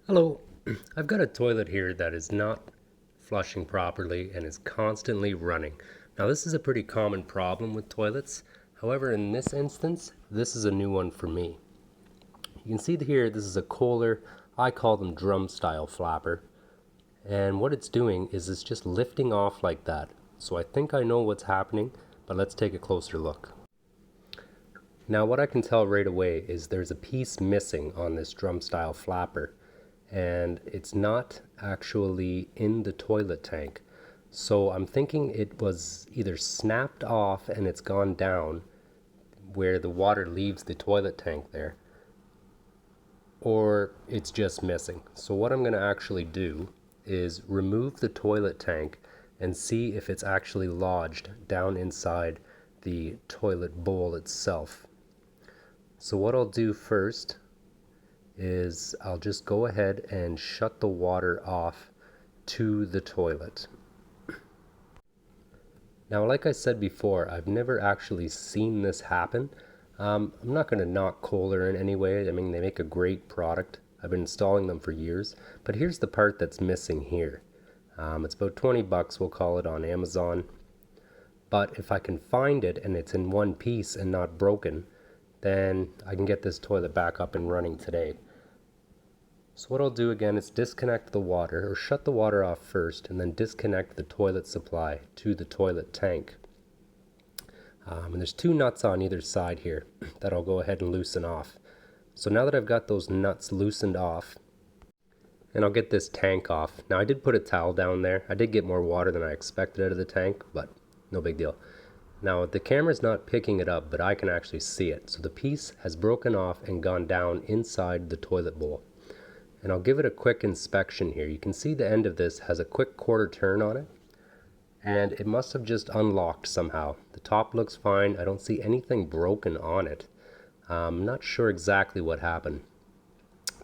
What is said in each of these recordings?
Hello, I've got a toilet here that is not flushing properly and is constantly running. Now this is a pretty common problem with toilets. However, in this instance, this is a new one for me. You can see here, this is a Kohler, I call them drum style flapper. And what it's doing is it's just lifting off like that. So I think I know what's happening, but let's take a closer look. Now what I can tell right away is there's a piece missing on this drum style flapper, and it's not actually in the toilet tank. So I'm thinking it was either snapped off and it's gone down where the water leaves the toilet tank there, or it's just missing. So what I'm going to actually do is remove the toilet tank and see if it's actually lodged down inside the toilet bowl itself. So what I'll do first is I'll just go ahead and shut the water off to the toilet. Now, like I said before, I've never actually seen this happen. I'm not going to knock Kohler in any way. I mean, they make a great product. I've been installing them for years. But here's the part that's missing here. It's about 20 bucks, we'll call it, on Amazon. But if I can find it and it's in one piece and not broken, then I can get this toilet back up and running today. So what I'll do again is disconnect the water, or shut the water off first, and then disconnect the toilet supply to the toilet tank. And there's two nuts on either side here that I'll go ahead and loosen off. So now that I've got those nuts loosened off, and I'll get this tank off. Now I did put a towel down there. I did get more water than I expected out of the tank, but no big deal. Now the camera's not picking it up, but I can actually see it. So the piece has broken off and gone down inside the toilet bowl. And I'll give it a quick inspection here. You can see the end of this has a quick quarter turn on it, and it must have just unlocked somehow. The top looks fine. I don't see anything broken on it. I'm not sure exactly what happened.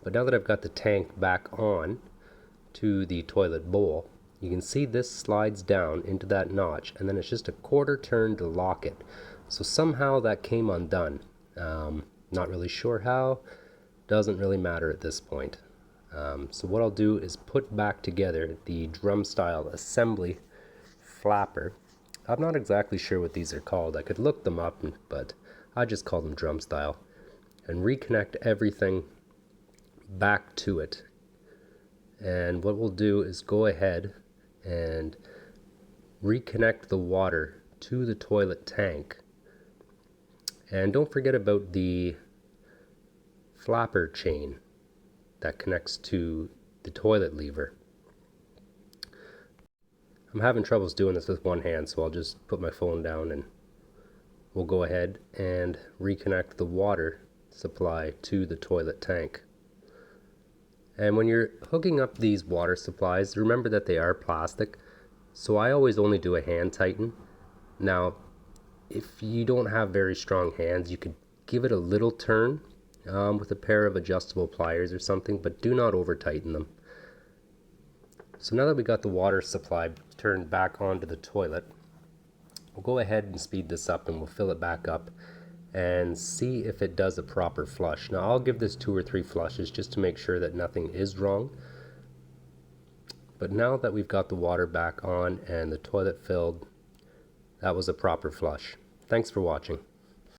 But now that I've got the tank back on to the toilet bowl, you can see this slides down into that notch, and then it's just a quarter turn to lock it. So somehow that came undone. Not really sure how. Doesn't really matter at this point. So what I'll do is put back together the drum style assembly flapper. I'm not exactly sure what these are called. I could look them up, but I just call them drum style. And reconnect everything back to it. And what we'll do is go ahead and reconnect the water to the toilet tank. And don't forget about the flapper chain that connects to the toilet lever. I'm having troubles doing this with one hand, so I'll just put my phone down and we'll go ahead and reconnect the water supply to the toilet tank. And when you're hooking up these water supplies, remember that they are plastic, so I always only do a hand tighten. Now, if you don't have very strong hands, you could give it a little turn with a pair of adjustable pliers or something, but do not over tighten them. So now that we got the water supply turned back onto the toilet, we'll go ahead and speed this up and we'll fill it back up and see if it does a proper flush. Now I'll give this 2 or 3 flushes just to make sure that nothing is wrong. But now that we've got the water back on and the toilet filled, that was a proper flush. Thanks for watching.